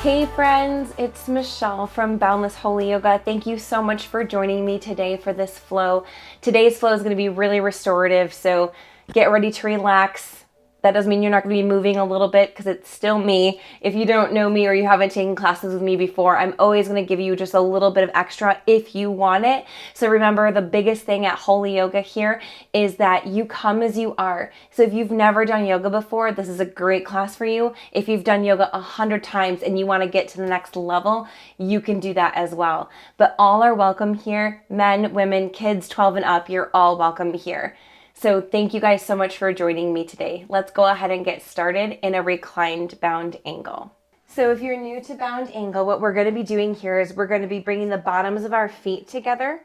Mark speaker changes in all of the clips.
Speaker 1: Hey friends, it's Michelle from Boundless Holy Yoga. Thank you so much for joining me today for this flow. Today's flow is going to be really restorative, so get ready to relax. That doesn't mean you're not going to be moving a little bit because it's still me. If you don't know me or you haven't taken classes with me before, I'm always going to give you just a little bit of extra if you want it. So remember, the biggest thing at Holy Yoga here is that you come as you are. So if you've never done yoga before, this is a great class for you. If you've done yoga 100 times and you want to get to the next level, you can do that as well. But all are welcome here. Men, women, kids 12 and up, you're all welcome here. So thank you guys so much for joining me today. Let's go ahead and get started in a reclined bound angle. So if you're new to bound angle, what we're going to be doing here is we're going to be bringing the bottoms of our feet together,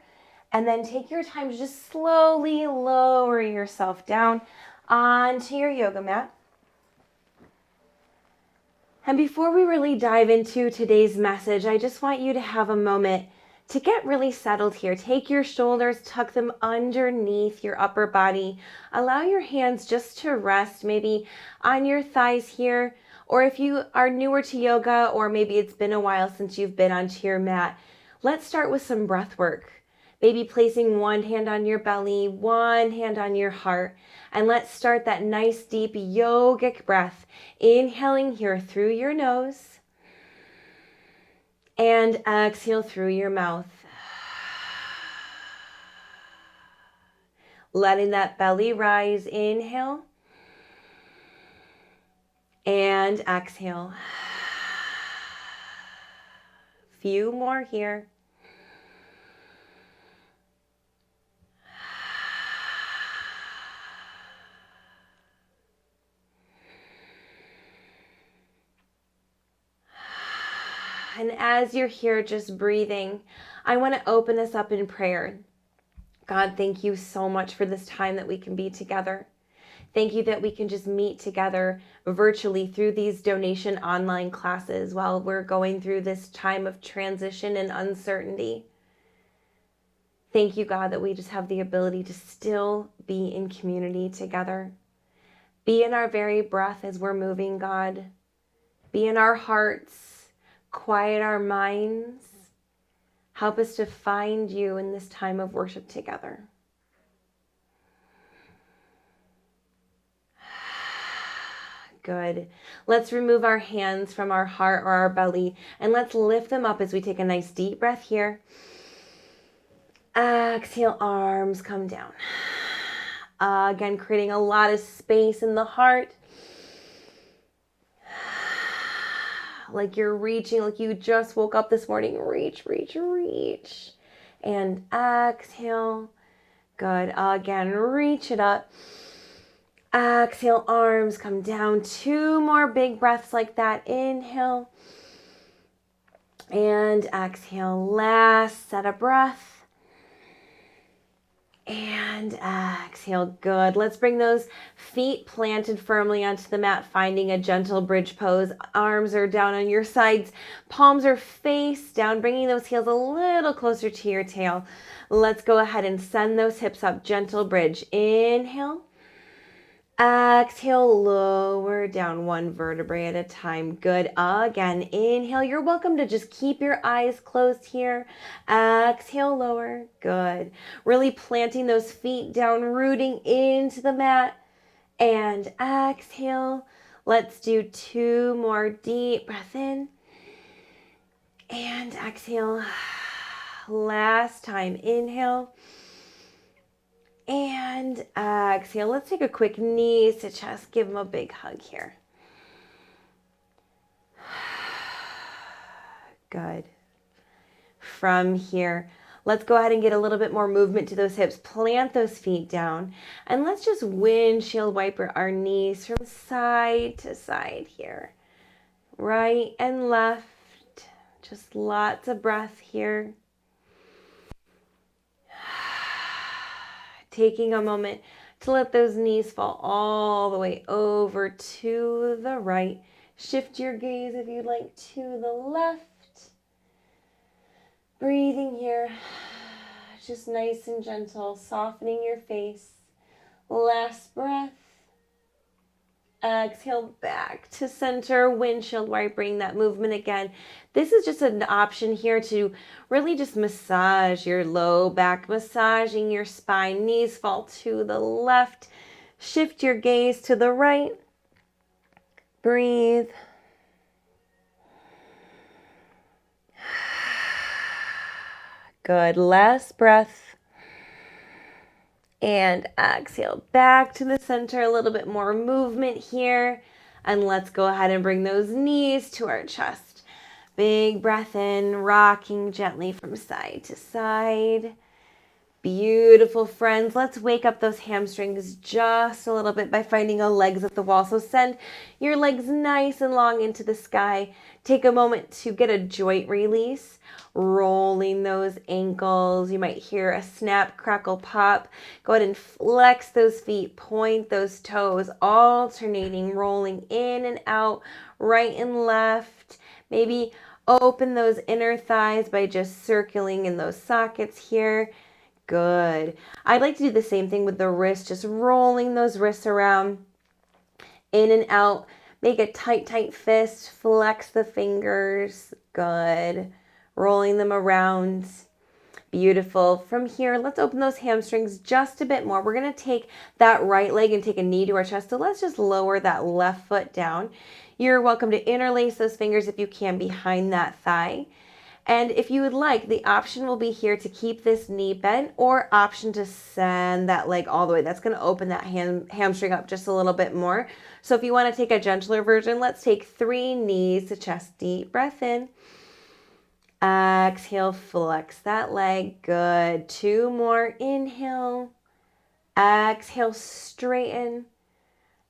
Speaker 1: and then take your time to just slowly lower yourself down onto your yoga mat. And before we really dive into today's message, I just want you to have a moment to get really settled here. Take your shoulders, tuck them underneath your upper body. Allow your hands just to rest maybe on your thighs here. Or if you are newer to yoga, or maybe it's been a while since you've been onto your mat, let's start with some breath work. Maybe placing one hand on your belly, one hand on your heart. And let's start that nice deep yogic breath. Inhaling here through your nose. And exhale through your mouth. Letting that belly rise. Inhale. And exhale. Few more here. And as you're here just breathing, I want to open this up in prayer. God, thank you so much for this time that we can be together. Thank you that we can just meet together virtually through these donation online classes while we're going through this time of transition and uncertainty. Thank you, God, that we just have the ability to still be in community together. Be in our very breath as we're moving, God. Be in our hearts. Quiet our minds. Help us to find you in this time of worship together. Good. Let's remove our hands from our heart or our belly, and let's lift them up as we take a nice deep breath here. Exhale, arms come down. Again, creating a lot of space in the heart. Like you're reaching, like you just woke up this morning. Reach, reach, reach. And exhale. Good. Again, reach it up. Exhale, arms come down. 2 more big breaths like that. Inhale. And exhale. Last set of breath. And exhale. Good. Let's bring those feet planted firmly onto the mat, finding a gentle bridge pose. Arms are down on your sides. Palms are face down, bringing those heels a little closer to your tail. Let's go ahead and send those hips up. Gentle bridge. Inhale. Exhale, lower down 1 vertebrae at a time. Good. Again, inhale. You're welcome to just keep your eyes closed here. Exhale, lower. Good. Really planting those feet down, rooting into the mat. And exhale. Let's do 2 more deep breath in. And exhale. Last time. Inhale. And exhale. Let's take a quick knees to chest. Give them a big hug here. Good. From here, let's go ahead and get a little bit more movement to those hips. Plant those feet down. And let's just windshield wiper our knees from side to side here. Right and left. Just lots of breath here. Taking a moment to let those knees fall all the way over to the right. Shift your gaze if you'd like to the left. Breathing here, just nice and gentle, softening your face. Last breath. Exhale back to center, windshield wiping that movement again. This is just an option here to really just massage your low back, massaging your spine. Knees fall to the left. Shift your gaze to the right. Breathe. Good. Last breath. And exhale back to the center. A little bit more movement here. And let's go ahead and bring those knees to our chest. Big breath in, rocking gently from side to side. Beautiful, friends. Let's wake up those hamstrings just a little bit by finding a legs at the wall. So send your legs nice and long into the sky. Take a moment to get a joint release, rolling those ankles. You might hear a snap, crackle, pop. Go ahead and flex those feet, point those toes, alternating, rolling in and out, right and left. Maybe open those inner thighs by just circling in those sockets here. Good. I'd like to do the same thing with the wrists, just rolling those wrists around, in and out. Make a tight, tight fist. Flex the fingers. Good. Rolling them around. Beautiful. From here, let's open those hamstrings just a bit more. We're going to take that right leg and take a knee to our chest. So let's just lower that left foot down. You're welcome to interlace those fingers if you can behind that thigh. And if you would like, the option will be here to keep this knee bent, or option to send that leg all the way. That's going to open that hamstring up just a little bit more. So if you want to take a gentler version, let's take 3 knees to chest. Deep breath in. Exhale, flex that leg. Good. 2 more. Inhale. Exhale, straighten.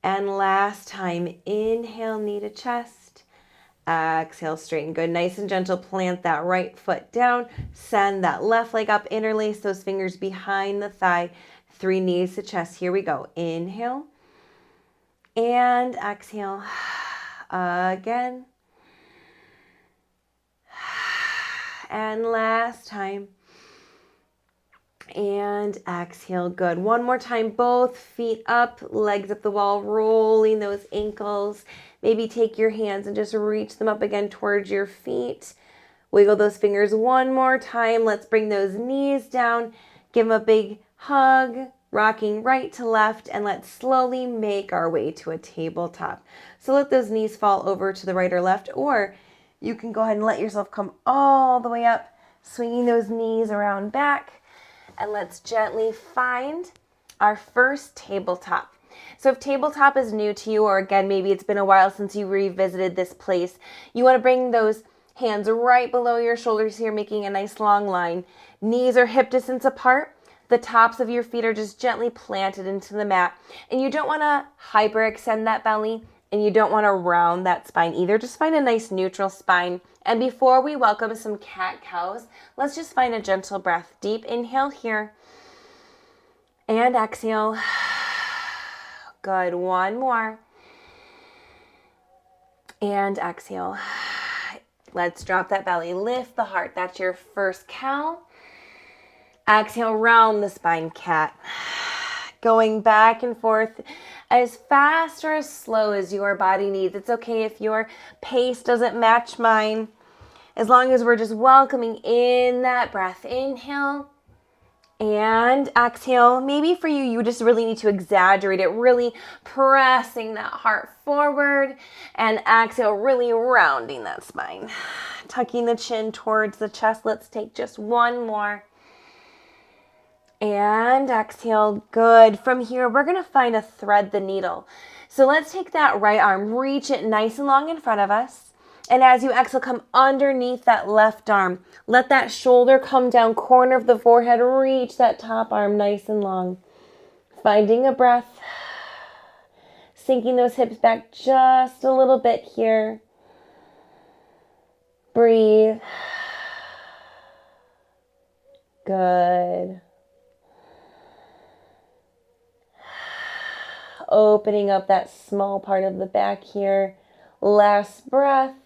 Speaker 1: And last time, inhale, knee to chest. Exhale, straighten. Good. Nice and gentle. Plant that right foot down. Send that left leg up. Interlace those fingers behind the thigh. 3 knees to chest. Here we go. Inhale. And exhale. Again. And last time. And exhale. Good. One more time. Both feet up, legs up the wall, rolling those ankles. Maybe take your hands and just reach them up again towards your feet. Wiggle those fingers one more time. Let's bring those knees down. Give them a big hug, rocking right to left, and let's slowly make our way to a tabletop. So let those knees fall over to the right or left, or you can go ahead and let yourself come all the way up, swinging those knees around back. And let's gently find our first tabletop. So if tabletop is new to you, or again, maybe it's been a while since you revisited this place, you want to bring those hands right below your shoulders here, making a nice long line. Knees are hip distance apart. The tops of your feet are just gently planted into the mat. And you don't want to hyperextend that belly, and you don't want to round that spine either. Just find a nice neutral spine. And before we welcome some cat-cows, let's just find a gentle breath. Deep inhale here. And exhale. Good. One more. And exhale. Let's drop that belly. Lift the heart. That's your first cow. Exhale, round the spine, cat. Going back and forth as fast or as slow as your body needs. It's okay if your pace doesn't match mine. As long as we're just welcoming in that breath. Inhale. And exhale. Maybe for you, you just really need to exaggerate it, really pressing that heart forward. And exhale, really rounding that spine. Tucking the chin towards the chest. Let's take just one more. And exhale. Good. From here, we're going to find a thread the needle. So let's take that right arm, reach it nice and long in front of us. And as you exhale, come underneath that left arm. Let that shoulder come down, corner of the forehead. Reach that top arm nice and long. Finding a breath. Sinking those hips back just a little bit here. Breathe. Good. Opening up that small part of the back here. Last breath.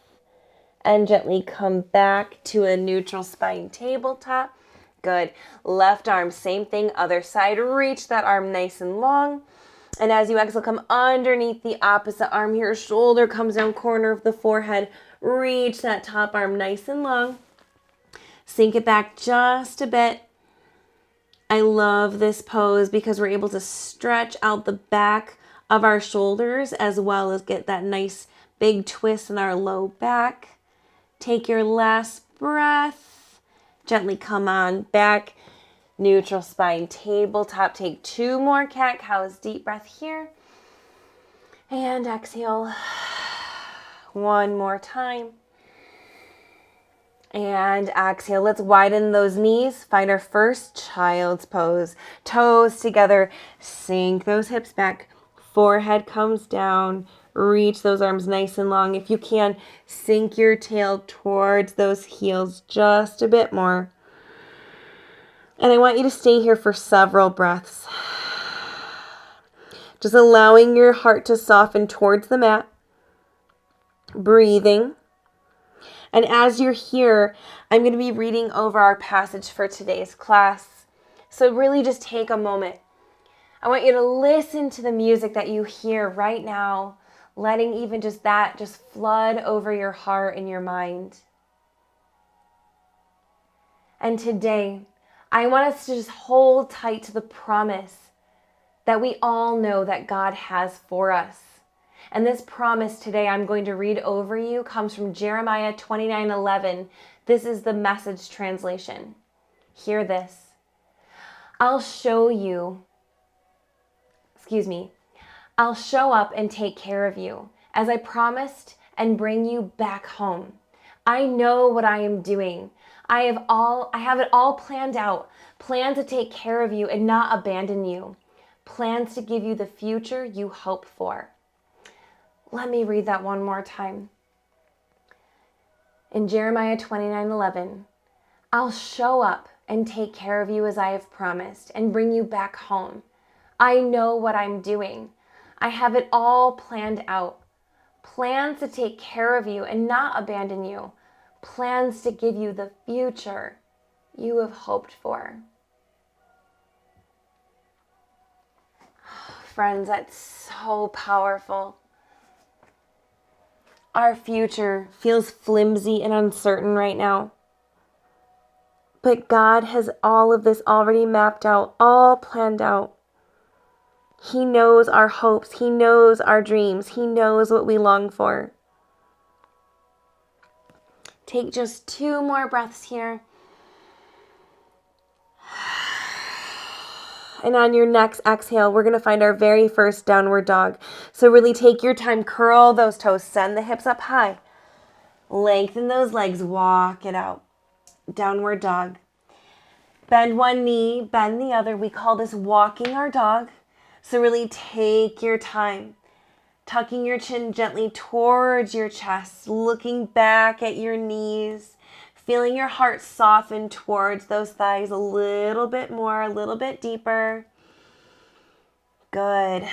Speaker 1: And gently come back to a neutral spine tabletop. Good. Left arm, same thing. Other side. Reach that arm nice and long. And as you exhale, come underneath the opposite arm here. Shoulder comes down, corner of the forehead. Reach that top arm nice and long. Sink it back just a bit. I love this pose because we're able to stretch out the back of our shoulders as well as get that nice big twist in our low back. Take your last breath. Gently come on back. Neutral spine, tabletop. Take 2 more cat-cows. Deep breath here. And exhale. 1 more time. And exhale. Let's widen those knees. Find our first child's pose. Toes together. Sink those hips back. Forehead comes down. Reach those arms nice and long. If you can, sink your tail towards those heels just a bit more. And I want you to stay here for several breaths. Just allowing your heart to soften towards the mat. Breathing. And as you're here, I'm going to be reading over our passage for today's class. So really just take a moment. I want you to listen to the music that you hear right now, letting even just that just flood over your heart and your mind. And today, I want us to just hold tight to the promise that we all know that God has for us. And this promise today I'm going to read over you comes from Jeremiah 29:11. This is the Message translation. Hear this. I'll show up and take care of you, as I promised, and bring you back home. I know what I am doing. I have it all planned out. Plans to take care of you and not abandon you. Plans to give you the future you hope for. Let me read that one more time. In Jeremiah 29:11, I'll show up and take care of you as I have promised and bring you back home. I know what I'm doing. I have it all planned out. Plans to take care of you and not abandon you. Plans to give you the future you have hoped for. Friends, that's so powerful. Our future feels flimsy and uncertain right now. But God has all of this already mapped out, all planned out. He knows our hopes. He knows our dreams. He knows what we long for. Take just 2 more breaths here. And on your next exhale, we're going to find our very first downward dog. So really take your time, curl those toes, send the hips up high. Lengthen those legs, walk it out. Downward dog. Bend one knee, bend the other. We call this walking our dog. So really take your time. Tucking your chin gently towards your chest, looking back at your knees. Feeling your heart soften towards those thighs a little bit more, a little bit deeper. Good.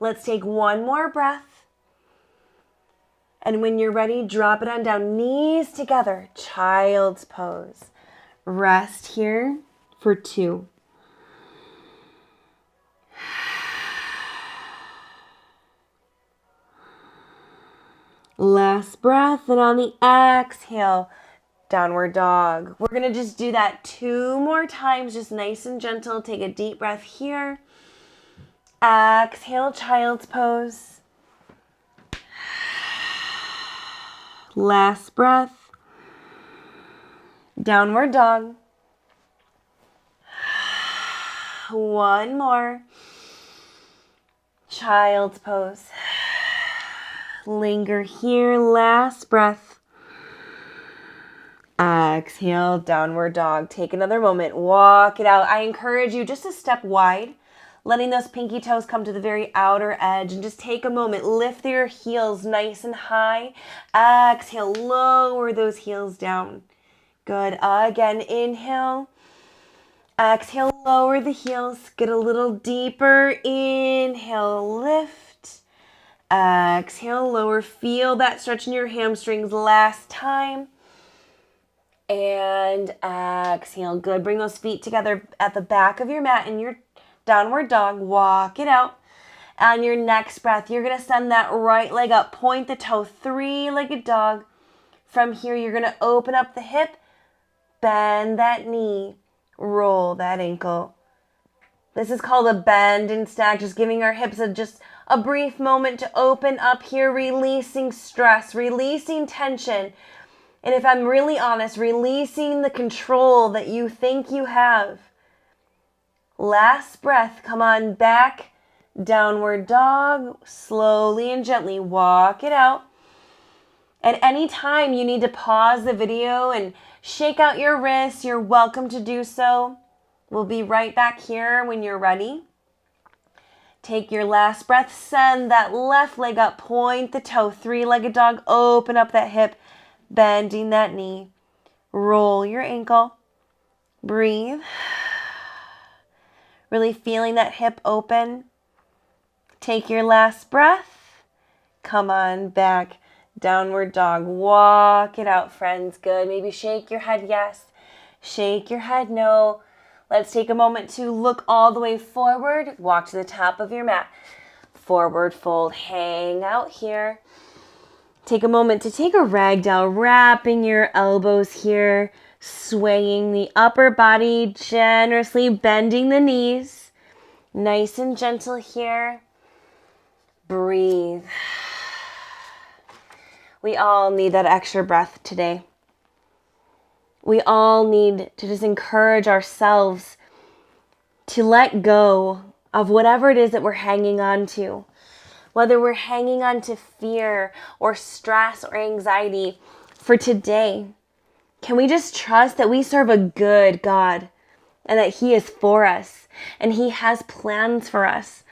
Speaker 1: Let's take 1 more breath. And when you're ready, drop it on down, knees together, child's pose. Rest here for 2. Last breath, and on the exhale, downward dog. We're going to just do that 2 more times, just nice and gentle. Take a deep breath here. Exhale, child's pose. Last breath. Downward dog. 1 more. Child's pose. Linger here, last breath. Exhale, downward dog. Take another moment, walk it out. I encourage you just to step wide, letting those pinky toes come to the very outer edge, and just take a moment, lift your heels nice and high. Exhale, lower those heels down. Good, again, inhale. Exhale, lower the heels, get a little deeper. Inhale, lift. Exhale, lower. Feel that stretch in your hamstrings last time. And exhale. Good. Bring those feet together at the back of your mat, and your downward dog, walk it out. On your next breath, you're going to send that right leg up, point the toe, three-legged dog. From here, you're going to open up the hip, bend that knee, roll that ankle. This is called a bend and stack, just giving our hips just a brief moment to open up here, releasing stress, releasing tension. And if I'm really honest, releasing the control that you think you have. Last breath, come on back, downward dog, slowly and gently walk it out. And anytime you need to pause the video and shake out your wrists, you're welcome to do so. We'll be right back here when you're ready. Take your last breath, send that left leg up, point the toe, three-legged dog, open up that hip, bending that knee, roll your ankle, breathe. Really feeling that hip open. Take your last breath, come on back, downward dog, walk it out, friends. Good. Maybe shake your head yes, shake your head no. Let's take a moment to look all the way forward. Walk to the top of your mat. Forward fold, hang out here. Take a moment to take a ragdoll, wrapping your elbows here, swaying the upper body, generously bending the knees. Nice and gentle here. Breathe. We all need that extra breath today. We all need to just encourage ourselves to let go of whatever it is that we're hanging on to. Whether we're hanging on to fear or stress or anxiety for today, can we just trust that we serve a good God and that He is for us and He has plans for us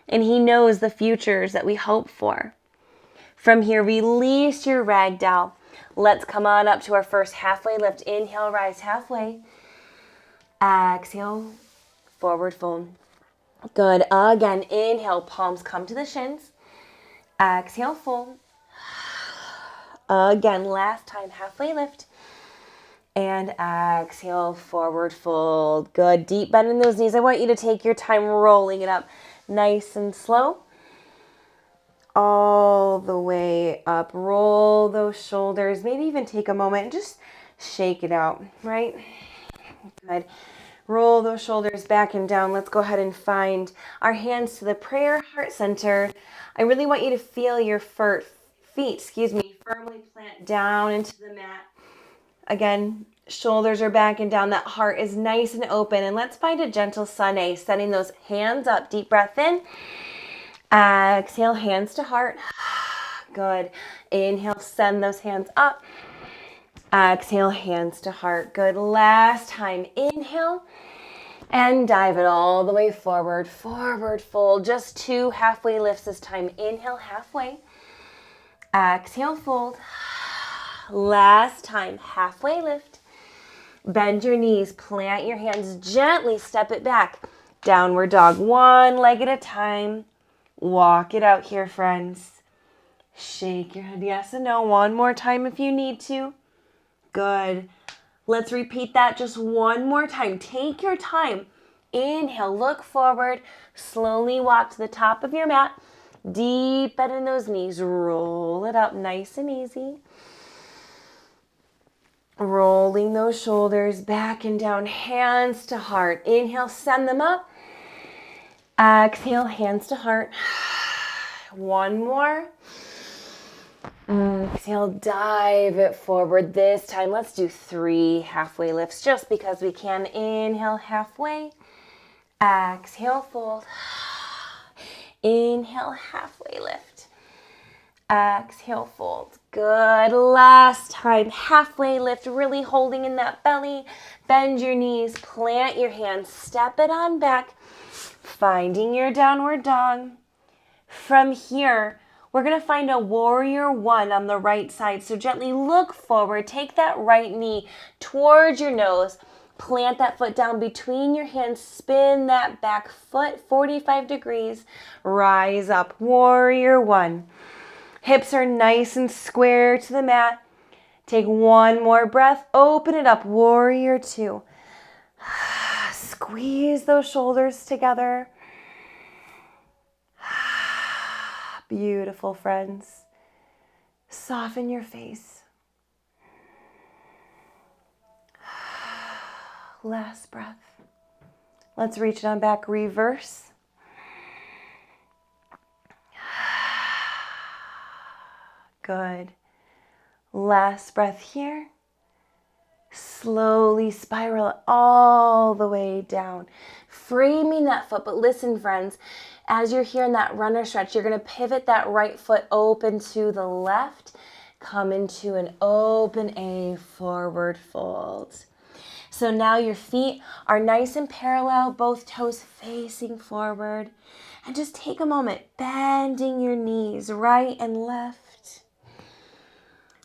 Speaker 1: and He knows the futures that we hope for. From here, release your ragdoll. Let's come on up to our first halfway lift. Inhale, rise halfway. Exhale, forward fold. Good. Again, inhale, palms come to the shins. Exhale, fold. Again, last time, halfway lift. And exhale, forward fold. Good. Deep bend in those knees. I want you to take your time rolling it up nice and slow. All the way up. Roll those shoulders. Maybe even take a moment and just shake it out, right? Good. Roll those shoulders back and down. Let's go ahead and find our hands to the prayer heart center. I really want you to feel your feet firmly plant down into the mat. Again, shoulders are back and down. That heart is nice and open. And let's find a gentle sun A, sending those hands up. Deep breath in. Exhale, hands to heart. Good. Inhale, send those hands up. Exhale, hands to heart. Good. Last time. Inhale and dive it all the way forward. Forward fold. Just 2 halfway lifts this time. Inhale, halfway. Exhale, fold. Last time. Halfway lift. Bend your knees. Plant your hands. Gently step it back. Downward dog. 1 leg at a time. Walk it out here, friends. Shake your head yes and no. 1 more time if you need to. Good. Let's repeat that just 1 more time. Take your time. Inhale, look forward. Slowly walk to the top of your mat. Deep bend in those knees. Roll it up nice and easy. Rolling those shoulders back and down. Hands to heart. Inhale, send them up. Exhale, hands to heart. 1 more. Exhale, dive it forward. This time, let's do 3 halfway lifts just because we can. Inhale, halfway. Exhale, fold. Inhale, halfway lift. Exhale, fold. Good. Last time, halfway lift, really holding in that belly. Bend your knees, plant your hands, step it on back. Finding your downward dog. From here, we're going to find a warrior 1 on the right side. So gently look forward. Take that right knee towards your nose. Plant that foot down between your hands. Spin that back foot 45 degrees. Rise up. Warrior 1. Hips are nice and square to the mat. Take 1 more breath. Open it up. Warrior 2. Squeeze those shoulders together. Beautiful, friends. Soften your face. Last breath. Let's reach it on back, reverse. Good. Last breath here. Slowly spiral it all the way down, framing that foot. But listen, friends, as you're here in that runner stretch, you're going to pivot that right foot open to the left, come into an open A forward fold. So now your feet are nice and parallel, both toes facing forward. And just take a moment, bending your knees right and left.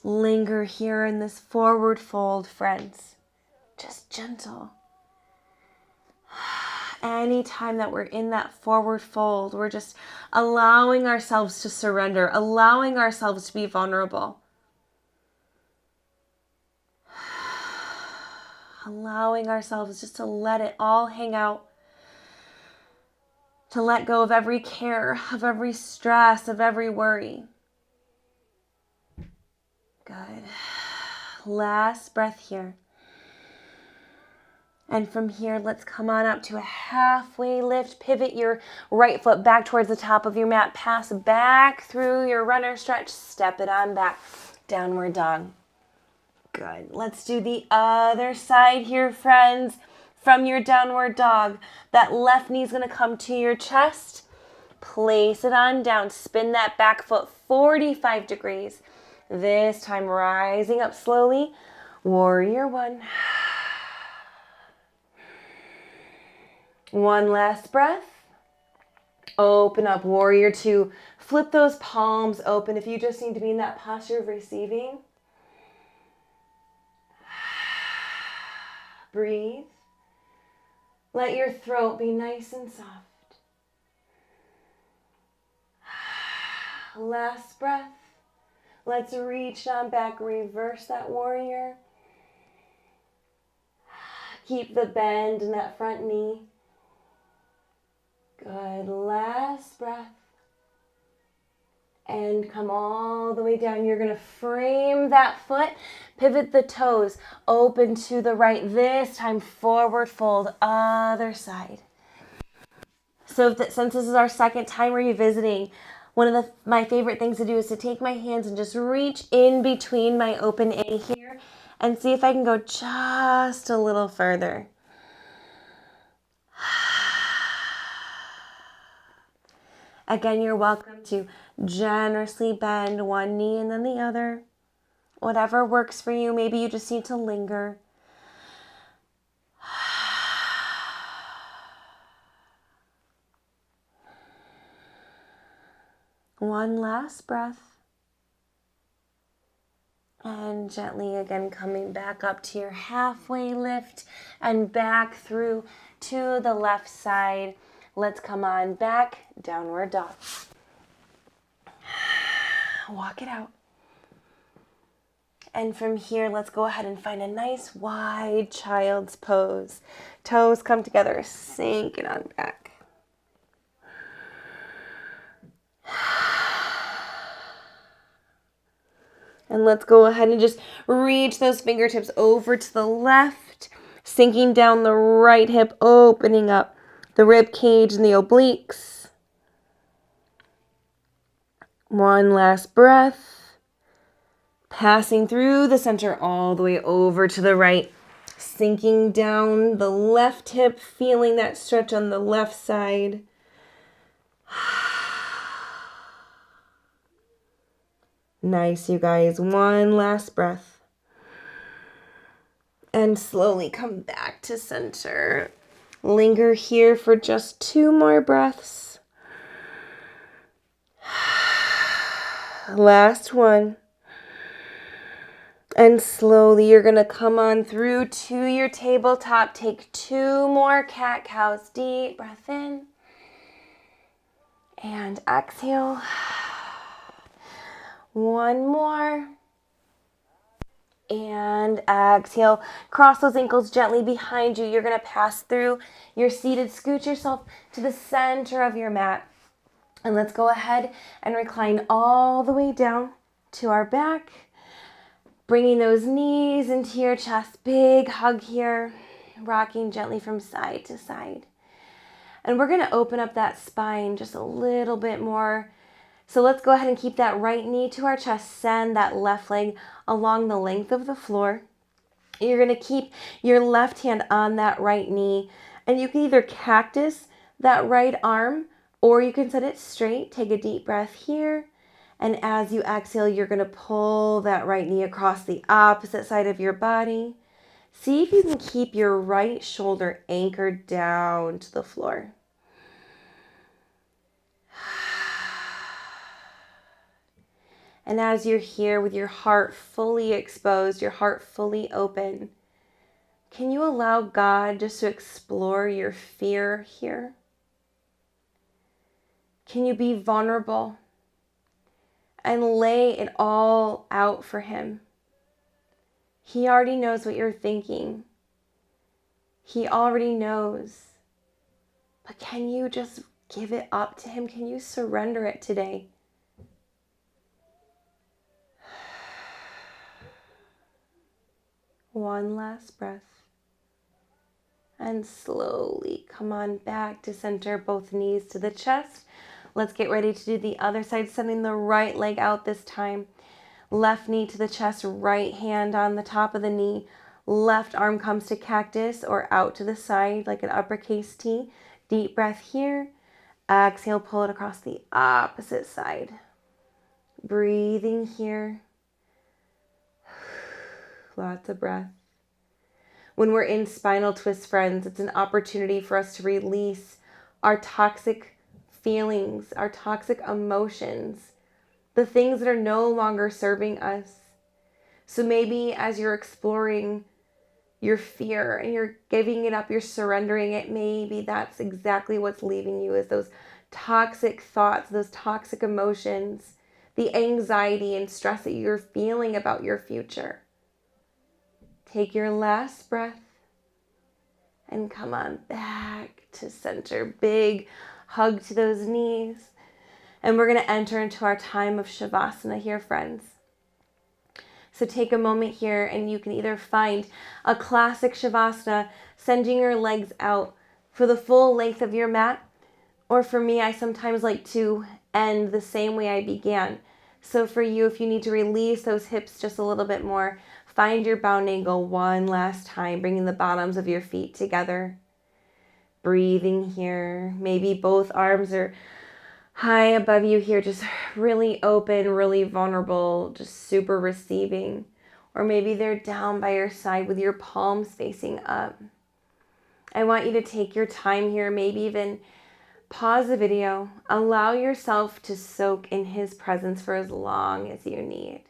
Speaker 1: Linger here in this forward fold, friends. Just gentle. Anytime that we're in that forward fold, we're just allowing ourselves to surrender, allowing ourselves to be vulnerable. Allowing ourselves just to let it all hang out. To let go of every care, of every stress, of every worry. Good. Last breath here. And from here, let's come on up to a halfway lift. Pivot your right foot back towards the top of your mat. Pass back through your runner stretch. Step it on back. Downward dog. Good. Let's do the other side here, friends. From your downward dog, that left knee is going to come to your chest. Place it on down. Spin that back foot 45 degrees. This time rising up slowly. Warrior one. One last breath. Open up, warrior two. Flip those palms open if you just need to be in that posture of receiving. Breathe. Let your throat be nice and soft. Last breath. Let's reach on back, reverse that warrior. Keep the bend in that front knee. Good. Last breath. And come all the way down. You're going to frame that foot. Pivot the toes. Open to the right. This time forward fold. Other side. So since this is our second time revisiting, one of my favorite things to do is to take my hands and just reach in between my open A here and see if I can go just a little further. Again, you're welcome to generously bend one knee and then the other. Whatever works for you. Maybe you just need to linger. One last breath. And gently again coming back up to your halfway lift and back through to the left side. Let's come on back, downward dog. Walk it out. And from here, let's go ahead and find a nice wide child's pose. Toes come together, sink it on back. And let's go ahead and just reach those fingertips over to the left, sinking down the right hip, opening up the rib cage and the obliques. One last breath. Passing through the center all the way over to the right, sinking down the left hip, feeling that stretch on the left side. Nice, you guys. One last breath. And slowly come back to center. Linger here for just 2 more breaths. Last one. And slowly you're going to come on through to your tabletop. Take 2 more cat-cows. Deep breath in. And exhale. One more. And exhale. Cross those ankles gently behind you. You're going to pass through your seated. Scoot yourself to the center of your mat. And let's go ahead and recline all the way down to our back, bringing those knees into your chest. Big hug here, rocking gently from side to side. And we're going to open up that spine just a little bit more. So let's go ahead and keep that right knee to our chest. Send that left leg along the length of the floor. You're going to keep your left hand on that right knee. And you can either cactus that right arm, or you can set it straight. Take a deep breath here. And as you exhale, you're going to pull that right knee across the opposite side of your body. See if you can keep your right shoulder anchored down to the floor. And as you're here with your heart fully exposed, your heart fully open, can you allow God just to explore your fear here? Can you be vulnerable and lay it all out for Him? He already knows what you're thinking. He already knows. But can you just give it up to Him? Can you surrender it today? One last breath. And slowly come on back to center, both knees to the chest. Let's get ready to do the other side, sending the right leg out this time. Left knee to the chest, right hand on the top of the knee. Left arm comes to cactus or out to the side like an uppercase T. Deep breath here. Exhale, pull it across the opposite side. Breathing here. Lots of breath. When we're in spinal twist, friends, it's an opportunity for us to release our toxic feelings, our toxic emotions, the things that are no longer serving us. So maybe as you're exploring your fear and you're giving it up, you're surrendering it, maybe that's exactly what's leaving you, is those toxic thoughts, those toxic emotions, the anxiety and stress that you're feeling about your future. Take your last breath and come on back to center. Big hug to those knees. And we're going to enter into our time of Shavasana here, friends. So take a moment here and you can either find a classic Shavasana, sending your legs out for the full length of your mat. Or for me, I sometimes like to end the same way I began. So for you, if you need to release those hips just a little bit more, find your bound angle one last time, bringing the bottoms of your feet together. Breathing here. Maybe both arms are high above you here, just really open, really vulnerable, just super receiving. Or maybe they're down by your side with your palms facing up. I want you to take your time here, maybe even pause the video. Allow yourself to soak in His presence for as long as you need.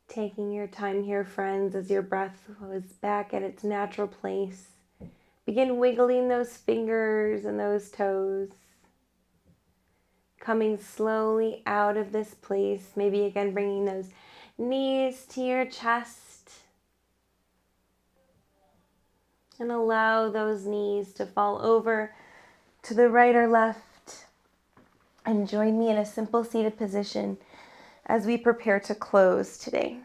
Speaker 1: Taking your time here, friends, as your breath is back at its natural place. Begin wiggling those fingers and those toes. Coming slowly out of this place. Maybe again bringing those knees to your chest. And allow those knees to fall over to the right or left. And join me in a simple seated position as we prepare to close today.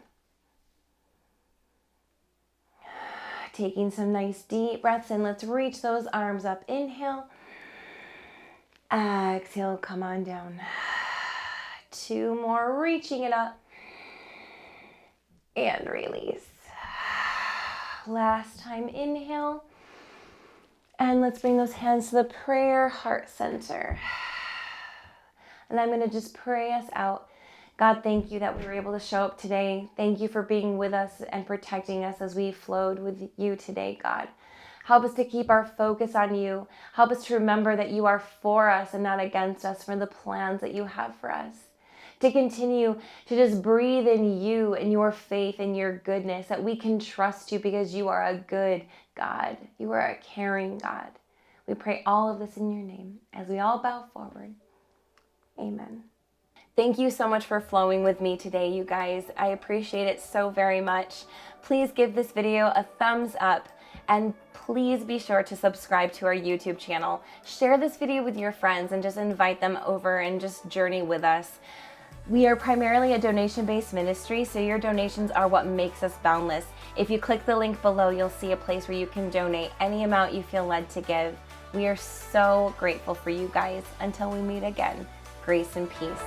Speaker 1: Taking some nice deep breaths in. Let's reach those arms up. Inhale. Exhale, come on down. 2 more, reaching it up. And release. Last time, inhale. And let's bring those hands to the prayer heart center. And I'm going to just pray us out. God, thank you that we were able to show up today. Thank you for being with us and protecting us as we flowed with you today, God. Help us to keep our focus on you. Help us to remember that you are for us and not against us, for the plans that you have for us. To continue to just breathe in you and your faith and your goodness, that we can trust you because you are a good God. You are a caring God. We pray all of this in your name as we all bow forward. Amen. Thank you so much for flowing with me today, you guys. I appreciate it so very much. Please give this video a thumbs up and please be sure to subscribe to our YouTube channel. Share this video with your friends and just invite them over and just journey with us. We are primarily a donation-based ministry, so your donations are what makes us boundless. If you click the link below, you'll see a place where you can donate any amount you feel led to give. We are so grateful for you guys. Until we meet again, grace and peace.